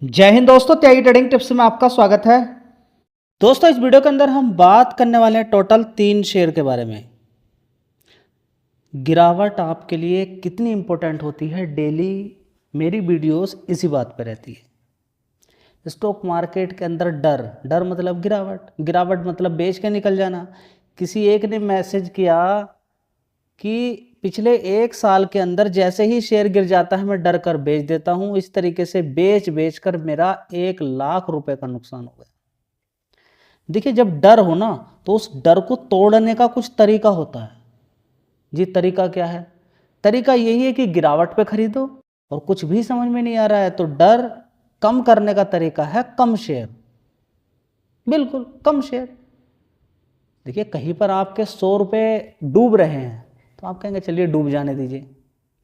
जय हिंद दोस्तों, त्यागी trading tips में आपका स्वागत है। दोस्तों, इस वीडियो के अंदर हम बात करने वाले हैं टोटल 3 शेयर के बारे में। गिरावट आपके लिए कितनी इंपॉर्टेंट होती है, डेली मेरी वीडियोस इसी बात पर रहती है। स्टॉक मार्केट के अंदर डर डर मतलब गिरावट, गिरावट मतलब बेच के निकल जाना। किसी एक ने मैसेज किया कि पिछले 1 साल के अंदर जैसे ही शेयर गिर जाता है मैं डर कर बेच देता हूं। इस तरीके से बेच बेच कर मेरा 1 लाख रुपए का नुकसान हो गया। देखिए, जब डर हो ना तो उस डर को तोड़ने का कुछ तरीका होता है। जी, तरीका क्या है? तरीका यही है कि गिरावट पे खरीदो, और कुछ भी समझ में नहीं आ रहा है तो डर कम करने का तरीका है कम शेयर। बिल्कुल कम शेयर। देखिए, कहीं पर आपके 100 रुपये डूब रहे हैं तो आप कहेंगे चलिए डूब जाने दीजिए,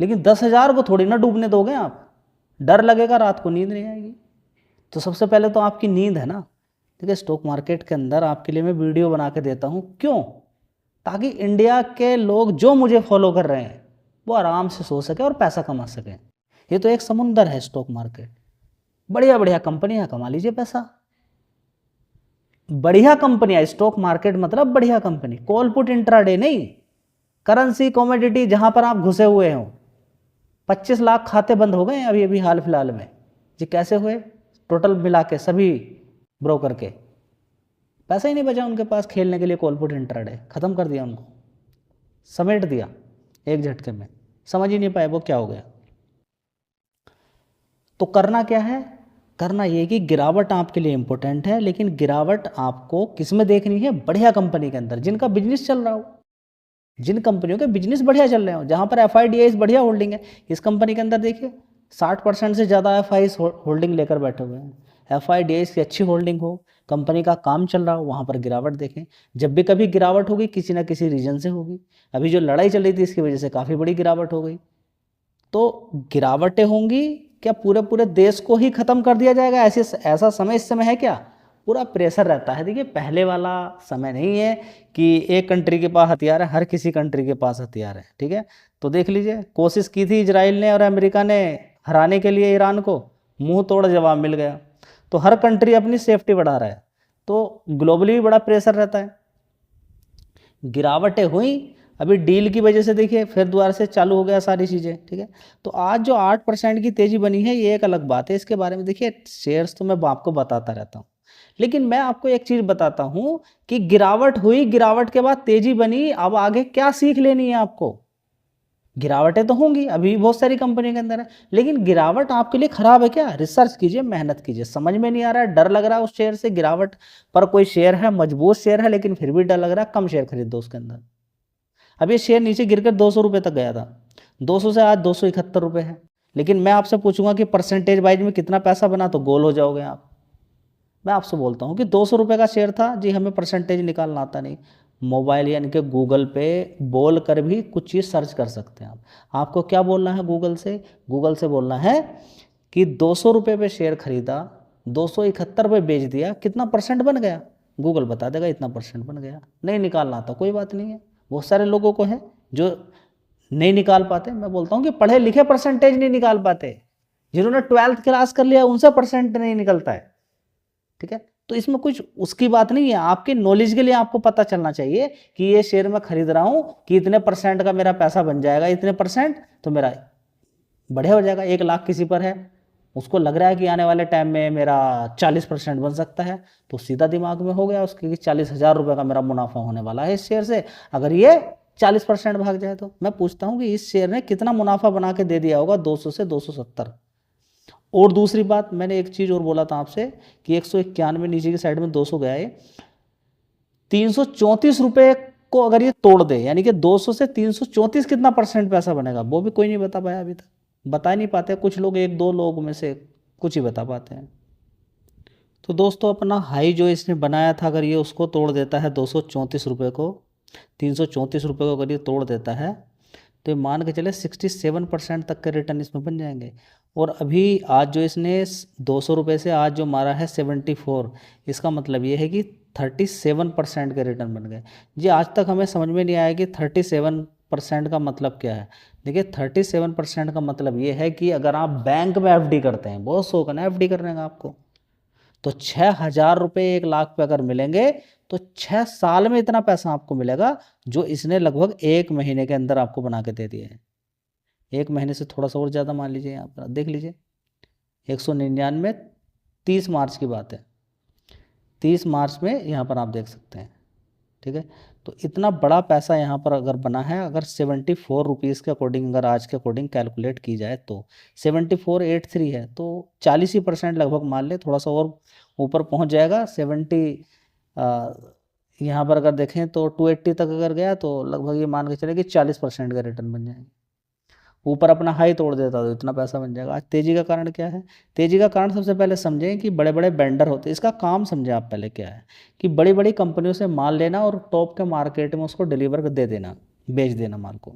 लेकिन 10,000 को थोड़ी ना डूबने दोगे आप। डर लगेगा, रात को नींद नहीं आएगी। तो सबसे पहले तो आपकी नींद है ना। देखिए, स्टॉक मार्केट के अंदर आपके लिए मैं वीडियो बना के देता हूँ, क्यों? ताकि इंडिया के लोग जो मुझे फॉलो कर रहे हैं वो आराम से सो सके और पैसा कमा सकें। ये तो एक समुंदर है स्टॉक मार्केट। बढ़िया बढ़िया कंपनियां, कमा लीजिए पैसा। बढ़िया कंपनियां, स्टॉक मार्केट मतलब बढ़िया कंपनी, कॉल पुट इंट्राडे नहीं, करेंसी कॉमोडिटी जहां पर आप घुसे हुए हो। 25 लाख खाते बंद हो गए अभी अभी हाल फिलहाल में। जी, कैसे हुए? टोटल मिला के सभी ब्रोकर के पैसा ही नहीं बचा उनके पास खेलने के लिए। कॉल पुट इंट्राडे खत्म कर दिया उनको, समेट दिया एक झटके में। समझ ही नहीं पाए वो क्या हो गया। तो करना क्या है? करना ये कि गिरावट आपके लिए इंपॉर्टेंट है, लेकिन गिरावट आपको किस में देखनी है? बढ़िया कंपनी के अंदर, जिनका बिजनेस चल रहा हो, जिन कंपनियों के बिजनेस बढ़िया चल रहे हो, जहां पर एफआईडीआई बढ़िया होल्डिंग है। इस कंपनी के अंदर देखिए 60% से ज़्यादा एफआई होल्डिंग लेकर बैठे हुए हैं। एफआईडीआई की अच्छी होल्डिंग हो, कंपनी का काम चल रहा हो, वहां पर गिरावट देखें। जब भी कभी गिरावट होगी किसी ना किसी रीजन से होगी। अभी जो लड़ाई चल रही थी इसकी वजह से काफ़ी बड़ी गिरावट हो गई। तो गिरावटें होंगी, क्या पूरे पूरे देश को ही खत्म कर दिया जाएगा? ऐसा समय इस समय है क्या? पूरा प्रेशर रहता है। देखिए, पहले वाला समय नहीं है कि एक कंट्री के पास हथियार है, हर किसी कंट्री के पास हथियार है। ठीक है, तो देख लीजिए, कोशिश की थी इजराइल ने और अमेरिका ने हराने के लिए ईरान को, मुंह तोड़ जवाब मिल गया। तो हर कंट्री अपनी सेफ्टी बढ़ा रहा है, तो ग्लोबली भी बड़ा प्रेशर रहता है। गिरावटें हुई, अभी डील की वजह से देखिए फिर दोबारा से चालू हो गया सारी चीज़ें। ठीक है, तो आज जो 8% की तेज़ी बनी है ये एक अलग बात है। इसके बारे में देखिए, शेयर्स तो मैं आपको बताता रहता हूँ, लेकिन मैं आपको एक चीज़ बताता हूँ कि गिरावट हुई, गिरावट के बाद तेज़ी बनी, अब आगे क्या सीख लेनी है आपको। गिरावटें तो होंगी, अभी बहुत सारी कंपनी के अंदर है, लेकिन गिरावट आपके लिए खराब है क्या? रिसर्च कीजिए, मेहनत कीजिए। समझ में नहीं आ रहा है, डर लग रहा है उस शेयर से, गिरावट पर कोई शेयर है मजबूत शेयर है लेकिन फिर भी डर लग रहा है, कम शेयर खरीद दो उसके अंदर। अब ये शेयर नीचे गिरकर 200 रुपये तक गया था, 200 से आज 271 रुपये है। लेकिन मैं आपसे पूछूंगा कि परसेंटेज वाइज में कितना पैसा बना, तो गोल हो जाओगे आप। मैं आपसे बोलता हूँ कि 200 रुपये का शेयर था जी, हमें परसेंटेज निकालना आता नहीं। मोबाइल यानी कि गूगल पे बोल कर भी कुछ चीज़ सर्च कर सकते हैं आप। आपको क्या बोलना है गूगल से? गूगल से बोलना है कि 200 रुपये पे शेयर खरीदा, 271 रुपये बेच दिया, कितना परसेंट बन गया? गूगल बता देगा इतना परसेंट बन गया। नहीं निकालना आता, कोई बात नहीं है, बहुत सारे लोगों को है जो नहीं निकाल पाते। मैं बोलता हूँ कि पढ़े लिखे परसेंटेज नहीं निकाल पाते, जिन्होंने 12th क्लास कर लिया उनसे परसेंट नहीं निकलता है। ठीक है, तो इसमें कुछ उसकी बात नहीं है, आपके नॉलेज के लिए आपको पता चलना चाहिए कि ये शेयर मैं खरीद रहा हूं कि इतने परसेंट का मेरा पैसा बन जाएगा, इतने परसेंट तो मेरा बढ़िया हो जाएगा। 1 लाख किसी पर है, उसको लग रहा है कि आने वाले टाइम में मेरा 40% बन सकता है, तो सीधा दिमाग में हो गया उसके कि 40,000 रुपये का मेरा मुनाफा होने वाला है इस शेयर से। अगर ये 40% भाग जाए तो मैं पूछता हूँ कि इस शेयर ने कितना मुनाफा बना के दे दिया होगा? 200 से 270। और दूसरी बात, मैंने एक चीज़ और बोला था आपसे कि 191 नीचे की साइड में 200 गया है, 334 रुपये को अगर ये तोड़ दे, यानी कि 200 से 334 कितना परसेंट पैसा बनेगा वो भी कोई नहीं बता पाया अभी तक। बता नहीं पाते कुछ लोग, 1-2 लोग में से कुछ ही बता पाते हैं। तो दोस्तों, अपना हाई जो इसने बनाया था अगर ये उसको तोड़ देता है 234 रुपये को, 334 रुपये को अगर ये तोड़ देता है तो मान के चले 67% तक के रिटर्न इसमें बन जाएंगे। और अभी आज जो इसने 200 रुपये से आज जो मारा है 74, इसका मतलब ये है कि 37% के रिटर्न बन गए। जी, आज तक हमें समझ में नहीं आया कि 37% का मतलब क्या है। देखिए 37% का मतलब ये है कि अगर आप बैंक में एफडी करते हैं, बहुत शौक है ना एफडी करने का आपको, तो 6,000 रुपये 1 लाख पे अगर मिलेंगे तो 6 साल में इतना पैसा आपको मिलेगा जो इसने लगभग 1 महीने के अंदर आपको बना के दे दिया है। 1 महीने से थोड़ा सा और ज़्यादा मान लीजिए, यहाँ पर देख लीजिए 199, 30 मार्च की बात है, 30 मार्च में यहाँ पर आप देख सकते हैं, ठीक है। तो इतना बड़ा पैसा यहाँ पर अगर बना है, अगर 74 रुपीज़ के अकॉर्डिंग, अगर आज के अकॉर्डिंग कैलकुलेट की जाए तो 7483 है, तो 40% लगभग मान ले, थोड़ा सा और ऊपर पहुँच जाएगा 70। यहाँ पर अगर देखें तो 280 तक अगर गया तो लगभग ये मान के चले कि 40% का रिटर्न बन जाएगा। ऊपर अपना हाई तोड़ देता तो इतना पैसा बन जाएगा। आज तेज़ी का कारण क्या है? तेज़ी का कारण सबसे पहले समझें कि बड़े बड़े वेंडर होते हैं, इसका काम समझें आप पहले क्या है, कि बड़ी बड़ी कंपनियों से माल लेना और टॉप के मार्केट में उसको डिलीवर दे देना, बेच देना माल को।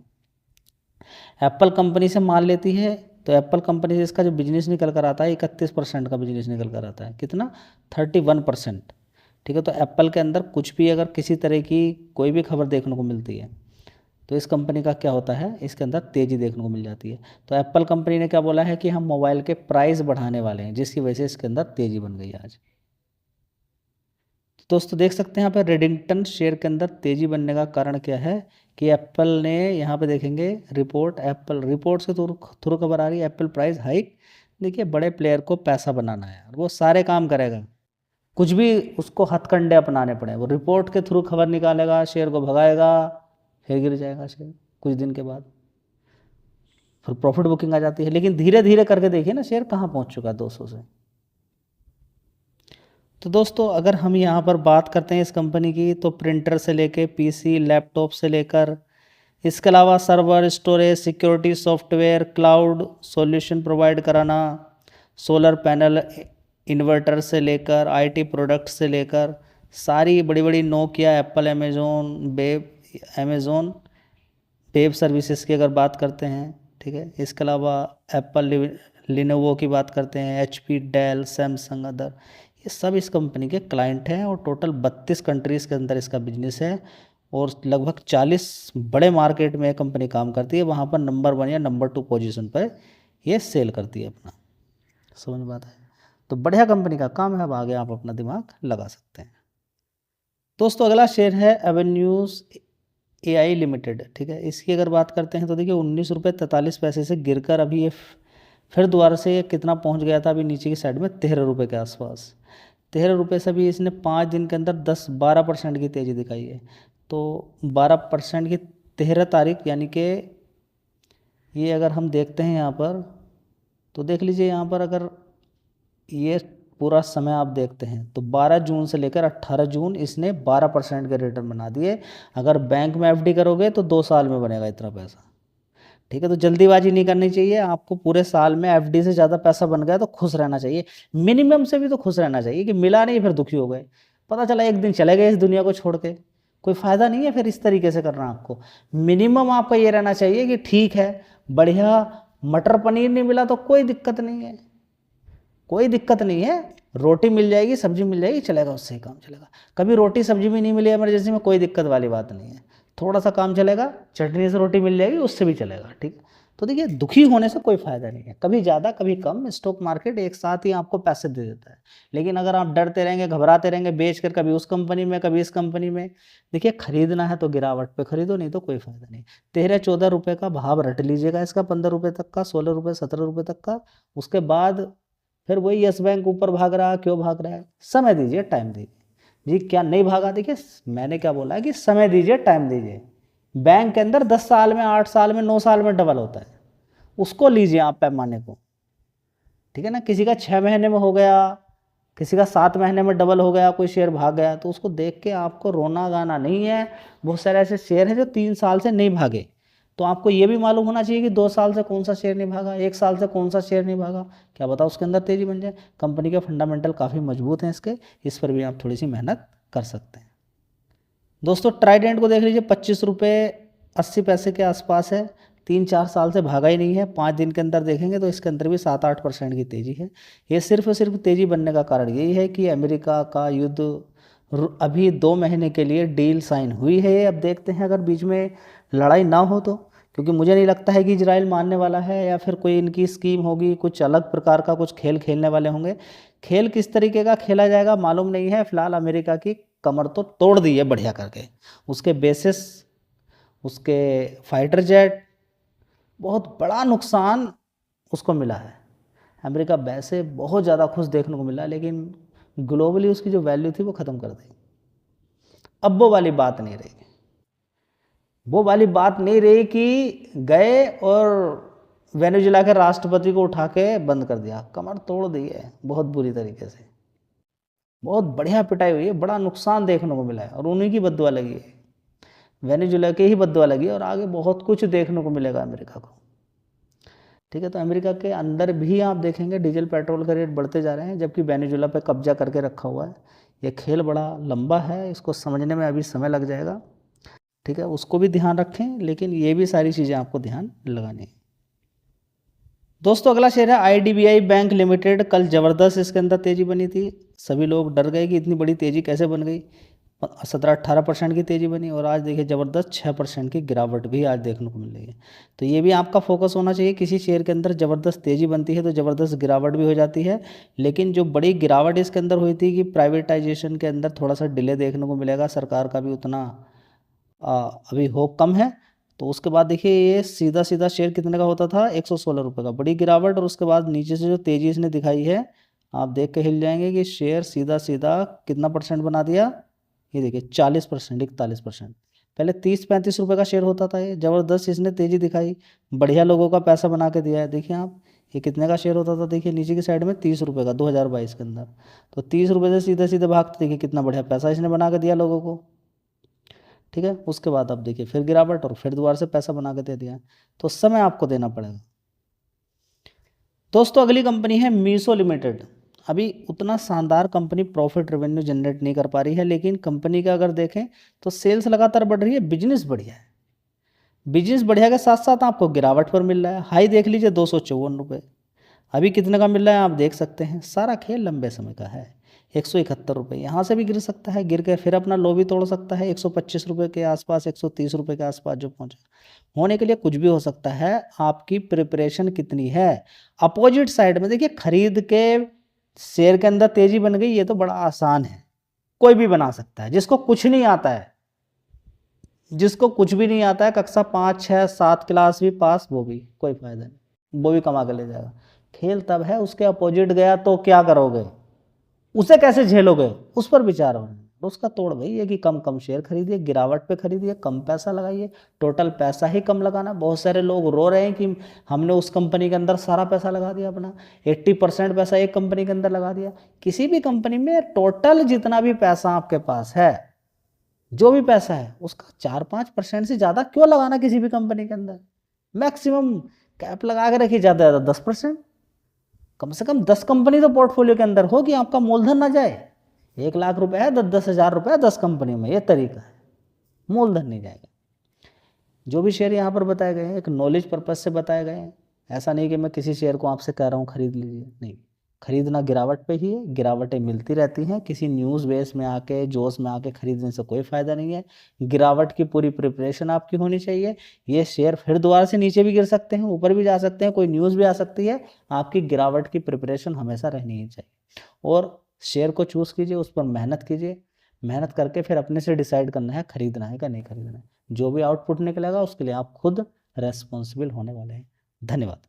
एप्पल कंपनी से माल लेती है तो एप्पल कंपनी से इसका जो बिजनेस निकल कर आता है 31% का बिजनेस निकल कर आता है। कितना? 31%। ठीक है, तो एप्पल के अंदर कुछ भी अगर किसी तरह की कोई भी खबर देखने को मिलती है तो इस कंपनी का क्या होता है, इसके अंदर तेज़ी देखने को मिल जाती है। तो एप्पल कंपनी ने क्या बोला है कि हम मोबाइल के प्राइस बढ़ाने वाले हैं, जिसकी वजह से इसके अंदर तेज़ी बन गई आज। तो दोस्तों देख सकते हैं यहाँ पर रेडिंगटन शेयर के अंदर तेज़ी बनने का कारण क्या है कि एप्पल ने, यहाँ पे देखेंगे रिपोर्ट, एप्पल रिपोर्ट्स के थ्रू खबर आ रही है एप्पल प्राइस हाइक। देखिए बड़े प्लेयर को पैसा बनाना है, वो सारे काम करेगा, कुछ भी उसको हथकंडे अपनाने पड़े, वो रिपोर्ट के थ्रू खबर निकालेगा, शेयर को भगाएगा, फिर गिर जाएगा शेयर कुछ दिन के बाद, फिर प्रॉफिट बुकिंग आ जाती है। लेकिन धीरे धीरे करके देखिए ना शेयर कहाँ पहुँच चुका है 200 से। तो दोस्तों अगर हम यहाँ पर बात करते हैं इस कंपनी की, तो प्रिंटर से लेके पीसी, लैपटॉप से लेकर, इसके अलावा server, storage, security, software, cloud solution provide कराना, सोलर पैनल, इन्वर्टर से लेकर आईटी प्रोडक्ट से लेकर सारी बड़ी बड़ी Nokia, Apple, Amazon web services की अगर बात करते हैं, ठीक है। इसके अलावा एप्पल, लिनोवो की बात करते हैं, एचपी, डेल, सैमसंग, अदर, ये सब इस कंपनी के क्लाइंट हैं और टोटल 32 कंट्रीज़ के अंदर इसका बिजनेस है और लगभग 40 बड़े मार्केट में कंपनी काम करती है, वहाँ पर नंबर 1 या नंबर 2 पोजीशन पर ये सेल करती है अपना। समझ में आता है? तो बढ़िया कंपनी का काम है, अब आगे आप अपना दिमाग लगा सकते हैं। दोस्तों अगला शेयर है एवेन्यूज़ एआई लिमिटेड, ठीक है। इसकी अगर बात करते हैं तो देखिए 19 रुपये 43 पैसे से गिरकर अभी ये फिर दोबारा से कितना पहुंच गया था, अभी नीचे की साइड में 13 रुपये के आसपास। 13 रुपये से भी इसने 5 दिन के अंदर 10-12% की तेज़ी दिखाई है। तो 12% की 13 तारीख, यानी कि ये अगर हम देखते हैं यहाँ पर तो देख लीजिए, यहाँ पर अगर ये पूरा समय आप देखते हैं तो 12 जून से लेकर 18 जून इसने 12% के रिटर्न बना दिए। अगर बैंक में एफडी करोगे तो 2 साल में बनेगा इतना पैसा, ठीक है। तो जल्दीबाजी नहीं करनी चाहिए आपको, पूरे साल में एफडी से ज़्यादा पैसा बन गया तो खुश रहना चाहिए, मिनिमम से भी तो खुश रहना चाहिए कि मिला नहीं फिर दुखी हो गए, पता चला एक दिन चले गए इस दुनिया को छोड़ के, कोई फ़ायदा नहीं है फिर इस तरीके से करना। आपको मिनिमम आपका ये रहना चाहिए कि ठीक है बढ़िया मटर पनीर नहीं मिला तो कोई दिक्कत नहीं है, कोई दिक्कत नहीं है, रोटी मिल जाएगी, सब्जी मिल जाएगी, चलेगा, उससे ही काम चलेगा। कभी रोटी सब्जी भी नहीं मिली इमरजेंसी में, कोई दिक्कत वाली बात नहीं है, थोड़ा सा काम चलेगा, चटनी से रोटी मिल जाएगी, उससे भी चलेगा, ठीक। तो देखिए दुखी होने से कोई फ़ायदा नहीं है, कभी ज़्यादा कभी कम, स्टॉक मार्केट एक साथ ही आपको पैसे दे देता है। लेकिन अगर आप डरते रहेंगे, घबराते रहेंगे, बेच कर कभी उस कंपनी में कभी इस कंपनी में, देखिए खरीदना है तो गिरावट पे खरीदो, नहीं तो कोई फ़ायदा नहीं। 13-14 रुपये का भाव रट लीजिएगा इसका, 15 रुपये तक का, 16 रुपये 17 रुपये तक का, उसके बाद फिर वही यस बैंक ऊपर भाग रहा है, क्यों भाग रहा है? समय दीजिए, टाइम दीजिए जी। क्या नहीं भागा? देखिए मैंने क्या बोला है कि समय दीजिए, टाइम दीजिए। बैंक के अंदर 10 साल में, 8 साल में, 9 साल में डबल होता है, उसको लीजिए आप पैमाने को, ठीक है ना। किसी का 6 महीने में हो गया, किसी का 7 महीने में डबल हो गया, कोई शेयर भाग गया, तो उसको देख के आपको रोना गाना नहीं है। बहुत सारे ऐसे शेयर हैं जो 3 साल से नहीं भागे, तो आपको ये भी मालूम होना चाहिए कि 2 साल से कौन सा शेयर नहीं भागा, 1 साल से कौन सा शेयर नहीं भागा, क्या पता उसके अंदर तेज़ी बन जाए। कंपनी के फंडामेंटल काफ़ी मजबूत हैं इसके, इस पर भी आप थोड़ी सी मेहनत कर सकते हैं। दोस्तों ट्राइडेंट को देख लीजिए, 25 रुपये 80 पैसे के आसपास है, 3-4 साल से भागा ही नहीं है। 5 दिन के अंदर देखेंगे तो इसके अंदर भी 7-8% की तेज़ी है। ये सिर्फ और सिर्फ तेज़ी बनने का कारण यही है कि अमेरिका का युद्ध अभी 2 महीने के लिए डील साइन हुई है। अब देखते हैं अगर बीच में लड़ाई ना हो तो, क्योंकि मुझे नहीं लगता है कि इजराइल मानने वाला है, या फिर कोई इनकी स्कीम होगी, कुछ अलग प्रकार का कुछ खेल खेलने वाले होंगे। खेल किस तरीके का खेला जाएगा मालूम नहीं है। फिलहाल अमेरिका की कमर तो तोड़ दी है बढ़िया करके, उसके बेसिस, उसके फाइटर जेट, बहुत बड़ा नुकसान उसको मिला है। अमेरिका वैसे बहुत ज़्यादा खुश देखने को मिला, लेकिन ग्लोबली उसकी जो वैल्यू थी वो ख़त्म कर दी। अब वो वाली बात नहीं रही, वो वाली बात नहीं रही कि गए और वेनेजुएला के राष्ट्रपति को उठा के बंद कर दिया। कमर तोड़ दी है बहुत बुरी तरीके से, बहुत बढ़िया पिटाई हुई है, बड़ा नुकसान देखने को मिला है, और उन्हीं की बद्दुआ लगी है, वेनेजुएला की ही बद्दुआ लगी है, और आगे बहुत कुछ देखने को मिलेगा अमेरिका को। ठीक है, तो अमेरिका के अंदर भी आप देखेंगे डीजल पेट्रोल का रेट बढ़ते जा रहे हैं, जबकि वेनेजुएला पे कब्जा करके रखा हुआ है। ये खेल बड़ा लंबा है, इसको समझने में अभी समय लग जाएगा। ठीक है, उसको भी ध्यान रखें, लेकिन ये भी सारी चीज़ें आपको ध्यान लगानी है। दोस्तों अगला शेयर है IDBI बैंक लिमिटेड। कल ज़बरदस्त इसके अंदर तेज़ी बनी थी, सभी लोग डर गए कि इतनी बड़ी तेज़ी कैसे बन गई। 17-18% की तेज़ी बनी, और आज देखिए ज़बरदस्त 6% की गिरावट भी आज देखने को मिल रही है। तो ये भी आपका फोकस होना चाहिए, किसी शेयर के अंदर ज़बरदस्त तेज़ी बनती है तो ज़बरदस्त गिरावट भी हो जाती है। लेकिन जो बड़ी गिरावट इसके अंदर हुई थी कि प्राइवेटाइजेशन के अंदर थोड़ा सा डिले देखने को मिलेगा, सरकार का भी उतना अभी होप कम है। तो उसके बाद देखिए ये सीधा सीधा शेयर कितने का होता था, 116 रुपये का, बड़ी गिरावट, और उसके बाद नीचे से जो तेज़ी इसने दिखाई है आप देख के हिल जाएंगे कि शेयर सीधा सीधा कितना परसेंट बना दिया। ये देखिए 40%, 41%। पहले 30-35 रुपये का शेयर होता था, ये ज़बरदस्त इसने तेज़ी दिखाई, बढ़िया लोगों का पैसा बना के दिया है। देखिए आप, ये कितने का शेयर होता था, देखिए नीचे की साइड में 30 रुपये का 2022 के अंदर। तो 30 रुपये से सीधे सीधे भागते, देखिए कितना बढ़िया पैसा इसने बना के दिया लोगों को। ठीक है, उसके बाद अब देखिए फिर गिरावट, और फिर दोबारा से पैसा बना के दे दिया, तो समय आपको देना पड़ेगा। दोस्तों अगली कंपनी है मीशो लिमिटेड। अभी उतना शानदार कंपनी प्रॉफिट रेवेन्यू जनरेट नहीं कर पा रही है, लेकिन कंपनी का अगर देखें तो सेल्स लगातार बढ़ रही है, बिजनेस बढ़िया है। बिजनेस बढ़िया के साथ साथ आपको गिरावट पर मिल रहा है। हाई देख लीजिए 254 रुपये, अभी कितने का मिल रहा है आप देख सकते हैं। सारा खेल लंबे समय का है। 171 रुपये, यहाँ से भी गिर सकता है, गिर के फिर अपना लो भी तोड़ सकता है 125 रुपये के आसपास, 130 रुपये के आसपास जो पहुँचा। होने के लिए कुछ भी हो सकता है, आपकी प्रिपरेशन कितनी है। अपोजिट साइड में देखिए खरीद के शेयर के अंदर तेजी बन गई, ये तो बड़ा आसान है, कोई भी बना सकता है। जिसको कुछ नहीं आता है, जिसको कुछ भी नहीं आता है, कक्षा 5, 6, 7 क्लास भी पास, वो भी कोई फायदा नहीं, वो भी कमा के ले जाएगा। खेल तब है उसके अपोजिट गया तो क्या करोगे, उसे कैसे झेलोगे, उस पर विचार होना। उसका तोड़ वही है कि कम कम शेयर खरीदिए, गिरावट पे खरीदिए, कम पैसा लगाइए, टोटल पैसा ही कम लगाना। बहुत सारे लोग रो रहे हैं कि हमने उस कंपनी के अंदर सारा पैसा लगा दिया, अपना 80% पैसा एक कंपनी के अंदर लगा दिया। किसी भी कंपनी में टोटल जितना भी पैसा आपके पास है, जो भी पैसा है, उसका 4-5% से ज़्यादा क्यों लगाना किसी भी कंपनी के अंदर। मैक्सिमम कैप लगा के रखिए, ज़्यादा से ज़्यादा 10%, कम से कम 10 कंपनी तो पोर्टफोलियो के अंदर हो कि आपका मूलधन ना जाए। 1 लाख रुपए है, 10-10 हज़ार रुपये 10 कंपनी में, ये तरीका है, मूलधन नहीं जाएगा। जो भी शेयर यहाँ पर बताए गए हैं एक नॉलेज पर्पज से बताए गए हैं, ऐसा नहीं कि मैं किसी शेयर को आपसे कह रहा हूँ खरीद लीजिए, नहीं। खरीदना गिरावट पे ही है, गिरावटें मिलती रहती हैं, किसी न्यूज़ बेस में आके, जोश में आके खरीदने से कोई फ़ायदा नहीं है। गिरावट की पूरी प्रिपरेशन आपकी होनी चाहिए। ये शेयर फिर दोबारा से नीचे भी गिर सकते हैं, ऊपर भी जा सकते हैं, कोई न्यूज़ भी आ सकती है, आपकी गिरावट की प्रिपरेशन हमेशा रहनी ही चाहिए। और शेयर को चूज़ कीजिए, उस पर मेहनत कीजिए, मेहनत करके फिर अपने से डिसाइड करना है खरीदना है कि नहीं खरीदना है। जो भी आउटपुट निकलेगा उसके लिए आप खुद रेस्पॉन्सिबल होने वाले हैं। धन्यवाद।